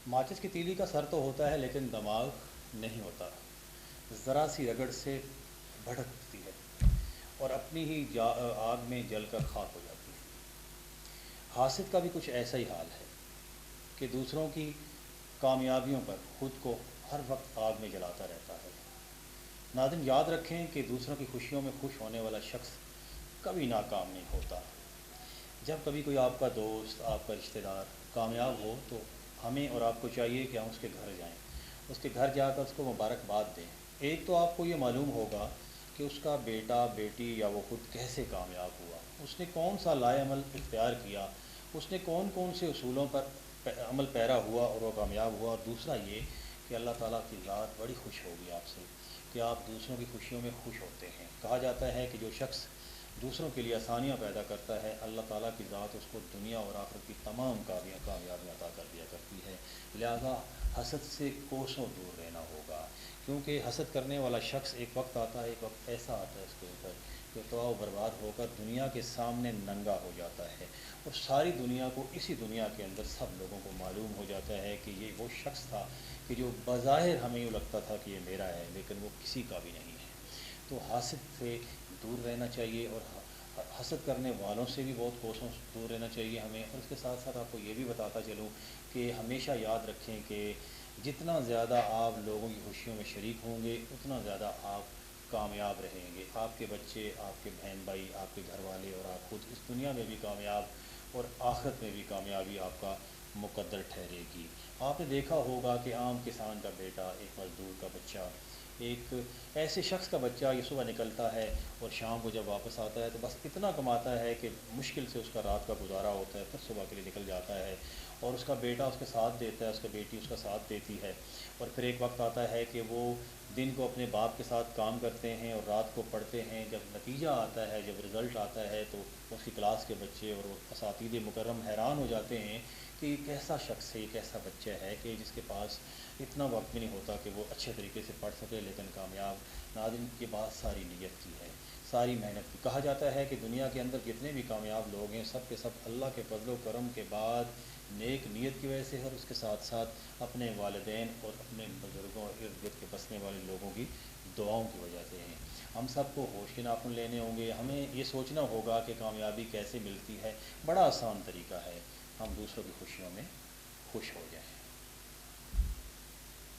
ماچس کی تیلی کا سر تو ہوتا ہے لیکن دماغ نہیں ہوتا، ذرا سی رگڑ سے بھڑک اٹھتی ہے اور اپنی ہی آگ میں جل کر خاک ہو جاتی ہے۔ حاسد کا بھی کچھ ایسا ہی حال ہے کہ دوسروں کی کامیابیوں پر خود کو ہر وقت آگ میں جلاتا رہتا ہے۔ ناظرین یاد رکھیں کہ دوسروں کی خوشیوں میں خوش ہونے والا شخص کبھی ناکام نہیں ہوتا۔ جب کبھی کوئی آپ کا دوست، آپ کا رشتہ دار کامیاب ہو تو ہمیں اور آپ کو چاہیے کہ ہم اس کے گھر جائیں، اس کے گھر جا کر اس کو مبارکباد دیں۔ ایک تو آپ کو یہ معلوم ہوگا کہ اس کا بیٹا بیٹی یا وہ خود کیسے کامیاب ہوا، اس نے کون سا لائے عمل اختیار کیا، اس نے کون کون سے اصولوں پر عمل پیرا ہوا اور وہ کامیاب ہوا۔ اور دوسرا یہ کہ اللہ تعالیٰ کی ذات بڑی خوش ہوگی آپ سے کہ آپ دوسروں کی خوشیوں میں خوش ہوتے ہیں۔ کہا جاتا ہے کہ جو شخص دوسروں کے لیے آسانیاں پیدا کرتا ہے، اللہ تعالیٰ کی ذات اس کو دنیا اور آخرت کی تمام کامیابیاں عطا کر دیا کرتی ہے۔ لہذا حسد سے کوسوں دور رہنا ہوگا، کیونکہ حسد کرنے والا شخص ایک وقت آتا ہے، ایک وقت ایسا آتا ہے اس کے اوپر کہ تباہ و برباد ہو کر دنیا کے سامنے ننگا ہو جاتا ہے، اور ساری دنیا کو، اسی دنیا کے اندر سب لوگوں کو معلوم ہو جاتا ہے کہ یہ وہ شخص تھا کہ جو بظاہر ہمیں یوں لگتا تھا کہ یہ میرا ہے لیکن وہ کسی کا بھی نہیں ہے۔ تو حاسد سے دور رہنا چاہیے، اور حسد کرنے والوں سے بھی بہت کوسوں دور رہنا چاہیے ہمیں۔ اور اس کے ساتھ ساتھ آپ کو یہ بھی بتاتا چلوں کہ ہمیشہ یاد رکھیں کہ جتنا زیادہ آپ لوگوں کی خوشیوں میں شریک ہوں گے اتنا زیادہ آپ کامیاب رہیں گے۔ آپ کے بچے، آپ کے بہن بھائی، آپ کے گھر والے اور آپ خود اس دنیا میں بھی کامیاب اور آخرت میں بھی کامیابی آپ کا مقدر ٹھہرے گی۔ آپ نے دیکھا ہوگا کہ عام کسان کا بیٹا، ایک مزدور کا بچہ، ایک ایسے شخص کا بچہ یہ صبح نکلتا ہے اور شام کو جب واپس آتا ہے تو بس اتنا کماتا ہے کہ مشکل سے اس کا رات کا گزارا ہوتا ہے، پھر صبح کے لیے نکل جاتا ہے، اور اس کا بیٹا اس کے ساتھ دیتا ہے، اس کی بیٹی اس کا ساتھ دیتی ہے۔ اور پھر ایک وقت آتا ہے کہ وہ دن کو اپنے باپ کے ساتھ کام کرتے ہیں اور رات کو پڑھتے ہیں۔ جب نتیجہ آتا ہے، جب رزلٹ آتا ہے تو اس کی کلاس کے بچے اور وہ اساتذہ مکرم حیران ہو جاتے ہیں کہ یہ کیسا شخص ہے، یہ کیسا بچہ ہے کہ جس کے پاس اتنا وقت بھی نہیں ہوتا کہ وہ اچھے طریقے سے پڑھ سکے لیکن کامیاب۔ ناظرین یہ بات ساری نیت کی ہے، ساری محنت کی۔ کہا جاتا ہے کہ دنیا کے اندر جتنے بھی کامیاب لوگ ہیں سب کے سب اللہ کے فضل و کرم کے بعد نیک نیت کی وجہ سے، اور اس کے ساتھ ساتھ اپنے والدین اور اپنے بزرگوں اور ارد گرد کے بسنے والے لوگوں کی دعاؤں کی وجہ سے ہیں۔ ہم سب کو ہوش کے ناخن لینے ہوں گے، ہمیں یہ سوچنا ہوگا کہ کامیابی کیسے ملتی ہے۔ بڑا آسان طریقہ ہے، ہم دوسروں کی خوشیوں میں خوش ہو جائیں۔